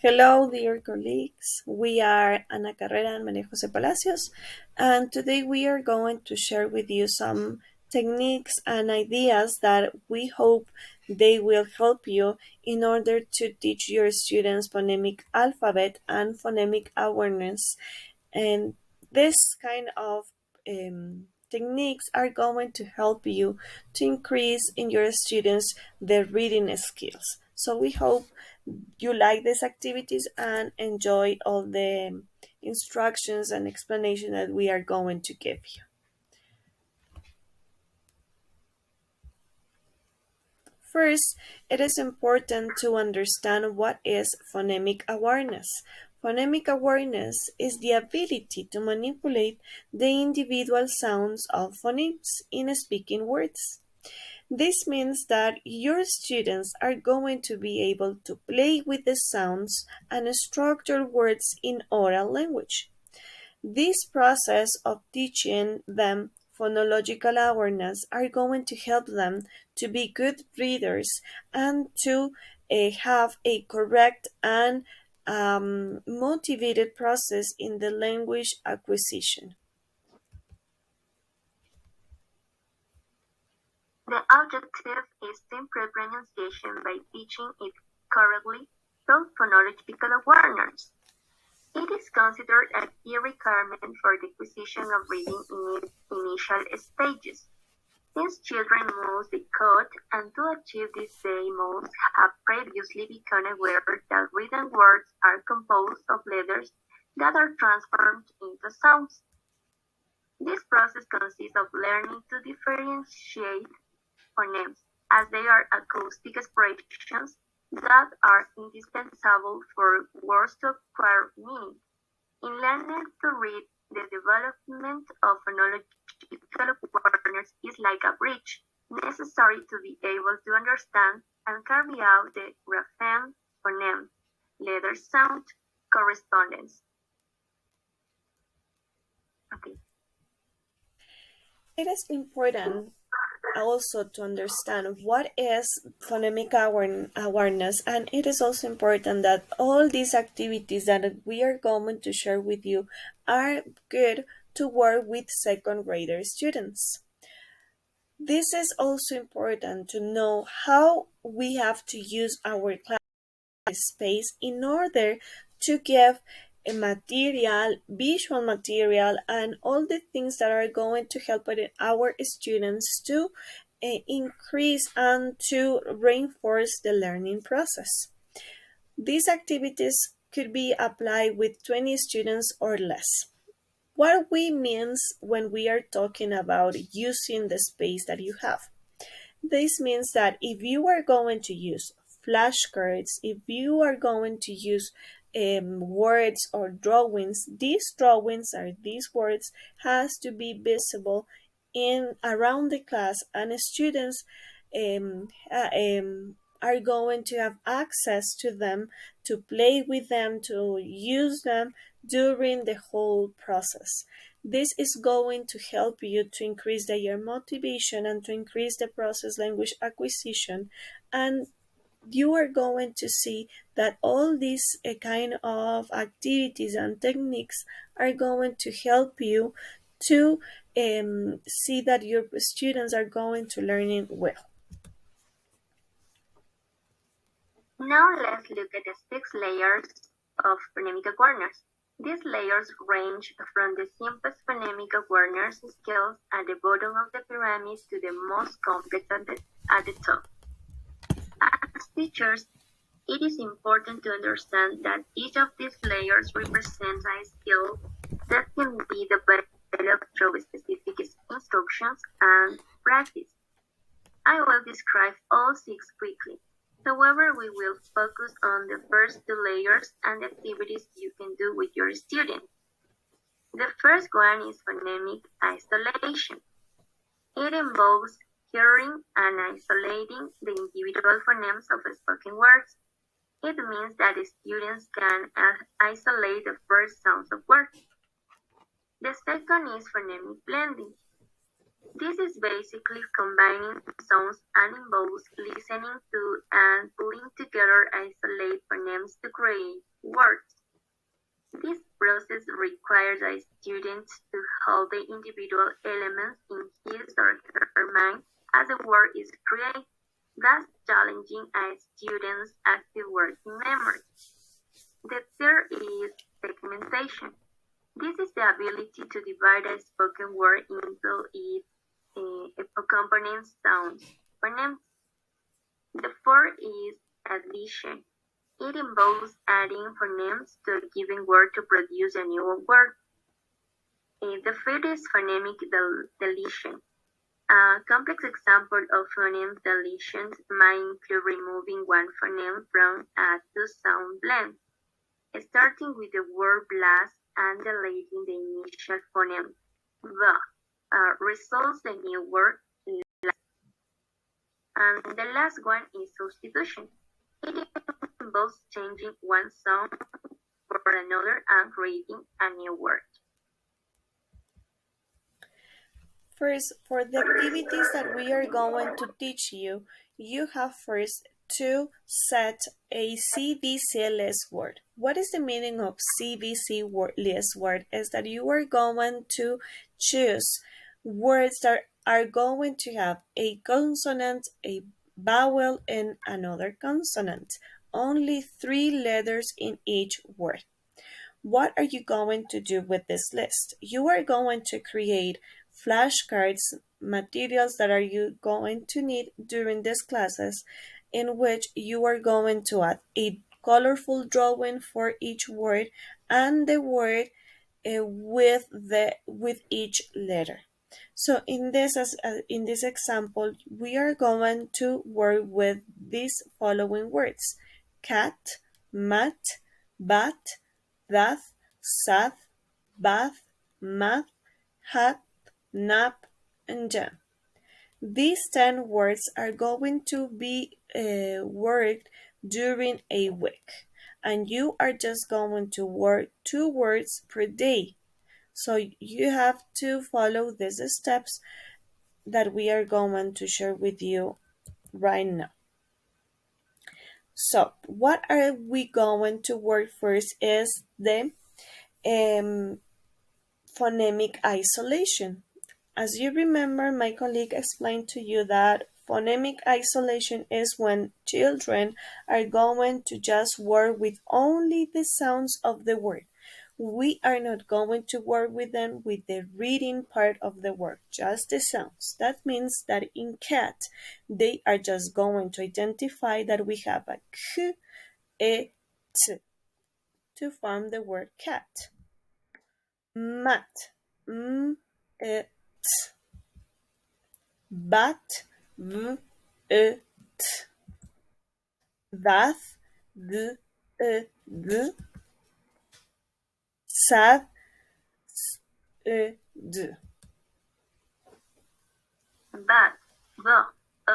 Hello, dear colleagues. We are Ana Carrera and María José Palacios, and today we are going to share with you some techniques and ideas that we hope they will help you in order to teach your students phonemic alphabet and phonemic awareness. And this kind of techniques are going to help you to increase in your students their reading skills. So we hope you like these activities and enjoy all the instructions and explanation that we are going to give you. First, it is important to understand what is phonemic awareness. Phonemic awareness is the ability to manipulate the individual sounds of phonemes in speaking words. This means that your students are going to be able to play with the sounds and structure words in oral language. This process of teaching them phonological awareness are going to help them to be good readers and to have a correct and motivated process in the language acquisition. The objective is to improve pronunciation by teaching it correctly through phonological awareness. It is considered a key requirement for the acquisition of reading in its initial stages, since children must decode, and to achieve this they must have previously become aware that written words are composed of letters that are transformed into sounds. This process consists of learning to differentiate phonemes, as they are acoustic expressions that are indispensable for words to acquire meaning. In learning to read, the development of phonological awareness is like a bridge necessary to be able to understand and carry out the grapheme phoneme letter sound correspondence. Okay. It is important also to understand what is phonemic awareness, and it is also important that all these activities that we are going to share with you are good to work with second grader students. This is also important to know how we have to use our class space in order to give a material, visual material, and all the things that are going to help our students to increase and to reinforce the learning process. These activities could be applied with 20 students or less. What we means when we are talking about using the space that you have. This means that if you are going to use flashcards, if you are going to use words or drawings, these drawings or these words has to be visible in around the class, and students are going to have access to them, to play with them, to use them during the whole process. This is going to help you to increase their motivation and to increase the process language acquisition, and you are going to see that all these kind of activities and techniques are going to help you to see that your students are going to learn it well. Now let's look at the 6 layers of phonemic awareness. These layers range from the simplest phonemic awareness skills at the bottom of the pyramid to the most complex at the top. As teachers, it is important to understand that each of these layers represents a skill that can be developed through specific instructions and practice. I will describe all 6 quickly. However, we will focus on the first 2 layers and the activities you can do with your students. The first one is phonemic isolation. It involves hearing and isolating the individual phonemes of spoken words. It means that the students can isolate the first sounds of words. The second is phonemic blending. This is basically combining sounds and involves listening to and pulling together isolated phonemes to create words. This process requires a student to hold the individual elements in his or her mind as the word is created, thus challenging a student's active working memory. The third is segmentation. This is the ability to divide a spoken word into its component sounds, phonemes. The fourth is addition. It involves adding phonemes to a given word to produce a new word. The fifth is phonemic deletion. A complex example of phoneme deletions might include removing one phoneme from a two-sound blend, starting with the word blast and deleting the initial phoneme the, results the new word. And the last one is substitution. It involves changing one sound for another and creating a new word. First, for the activities that we are going to teach you, you have first to set a CVC list word. What is the meaning of CVC list word? Is that you are going to choose words that are going to have a consonant, a vowel, and another consonant. Only 3 letters in each word. What are you going to do with this list? You are going to create flashcards, materials that are you going to need during these classes, in which you are going to add a colorful drawing for each word and the word with each letter. So in this example, we are going to work with these following words: cat, mat, bat, bath, sath, bath, math, hat, nap, and jam. These 10 words are going to be worked during a week, and you are just going to work 2 words per day. So you have to follow these steps that we are going to share with you right now. So what are we going to work first is the phonemic isolation. As you remember, my colleague explained to you that phonemic isolation is when children are going to just work with only the sounds of the word. We are not going to work with them with the reading part of the word, just the sounds. That means that in cat, they are just going to identify that we have a k, e, t to form the word cat. Mat, m, e, t. Bat, v, e, t. Bath, d, e, d. Sad, s, e, d. Bat, b, e,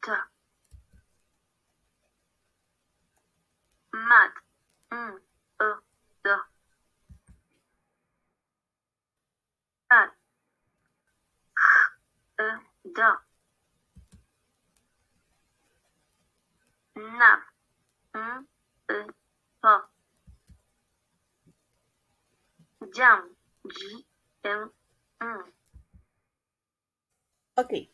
t. Mat, m, e, d. Bat, h, e, d. Nap, m, e, p. Jam, j, m, n. Okay,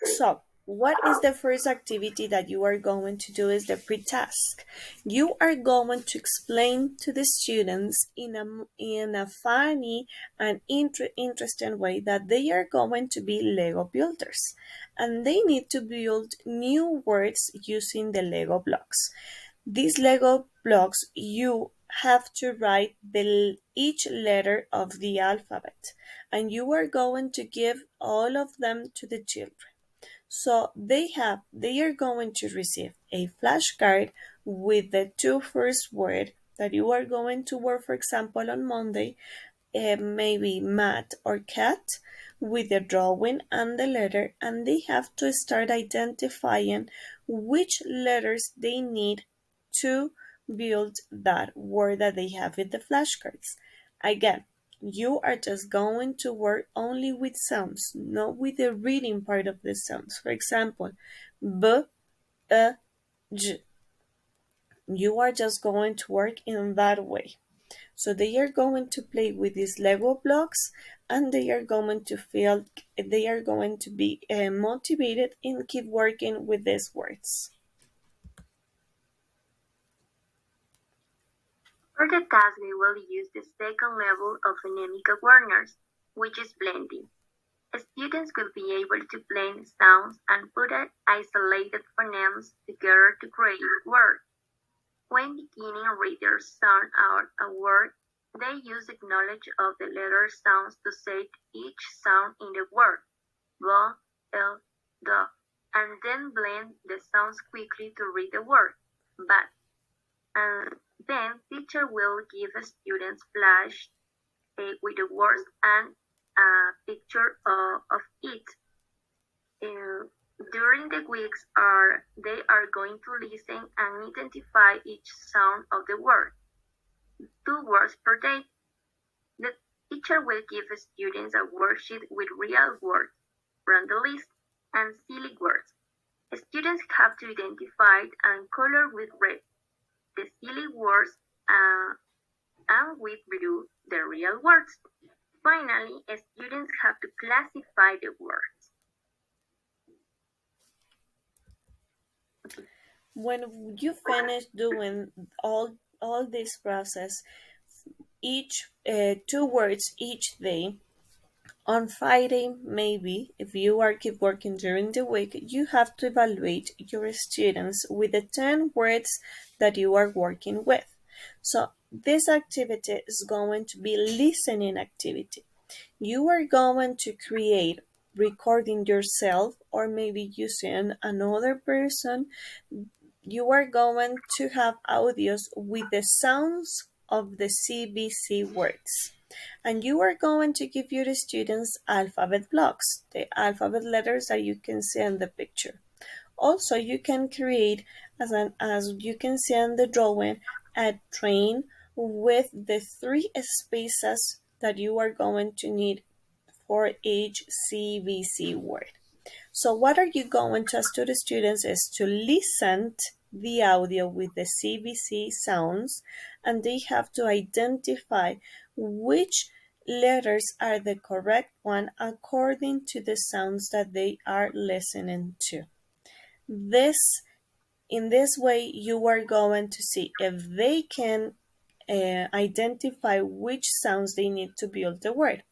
so what is the first activity that you are going to do is the pre-task. You are going to explain to the students in a funny and interesting way that they are going to be Lego builders and they need to build new words using the Lego blocks. These Lego blocks, you have to write each letter of the alphabet, and you are going to give all of them to the children. So they are going to receive a flashcard with the 2 first words that you are going to work, for example, on Monday, maybe mat or cat, with the drawing and the letter, and they have to start identifying which letters they need to build that word that they have in the flashcards. Again, You are just going to work only with sounds, not with the reading part of the sounds. For example, b, j. You are just going to work in that way. So they are going to play with these Lego blocks, and they are going to feel, they are going to be motivated and keep working with these words. For the task, we will use the second level of phonemic awareness, which is blending. Students will be able to blend sounds and put isolated phonemes together to create words. When beginning readers sound out a word, they use the knowledge of the letter sounds to say each sound in the word, b, l, d, and then blend the sounds quickly to read the word, but. And then teacher will give students flash with the words and a picture of it. Uh, During the weeks they are going to listen and identify each sound of the word, 2 words per day. The teacher will give students a worksheet with real words from the list and silly words. Students have to identify and color with red the silly words and with blue the real words. Finally, students have to classify the words. When you finish doing all this process, each 2 words each day, on Friday, maybe, if you are keep working during the week, you have to evaluate your students with the 10 words that you are working with. So this activity is going to be listening activity. You are going to create recording yourself or maybe using another person. You are going to have audios with the sounds of the CBC words. And you are going to give your students alphabet blocks, the alphabet letters that you can see in the picture. Also, you can create, as you can see in the drawing, a train with the 3 spaces that you are going to need for each CBC word. So what are you going to ask to the students is to listen the audio with the CBC sounds, and they have to identify which letters are the correct one according to the sounds that they are listening to. This in this way you are going to see if they can identify which sounds they need to build the word.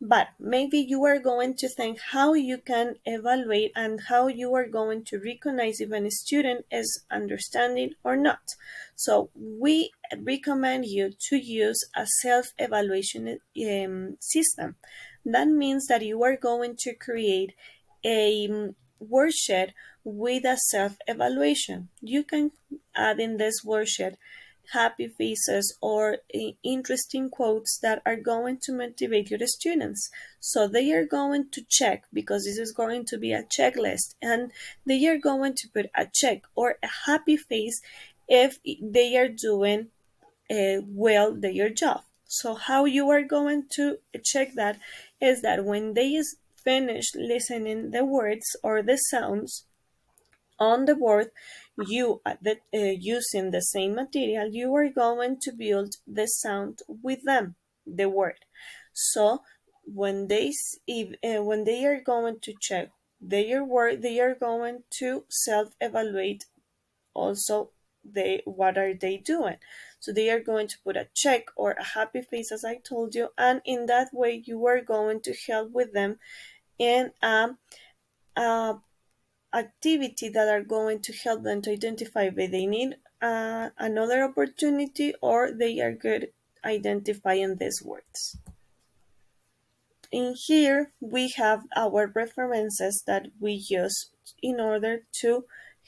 But maybe you are going to think how you can evaluate and how you are going to recognize if a student is understanding or not. So we recommend you to use a self-evaluation system. That means that you are going to create a worksheet with a self-evaluation. You can add in this worksheet happy faces or interesting quotes that are going to motivate your students. So they are going to check, because this is going to be a checklist, and they are going to put a check or a happy face if they are doing well their job. So how you are going to check that is that when they finish listening the words or the sounds on the board, you using the same material, you are going to build the sound with them, the word. So when when they are going to check their word, they are going to self-evaluate also they what are they doing. So they are going to put a check or a happy face, as I told you, and in that way you are going to help with them in a activity that are going to help them to identify if they need another opportunity or they are good identifying these words. In here we have our references that we use in order to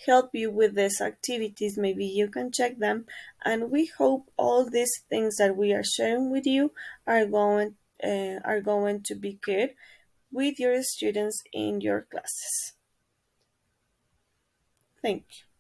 help you with these activities. Maybe you can check them, and we hope all these things that we are sharing with you are going to be good with your students in your classes. Thank you.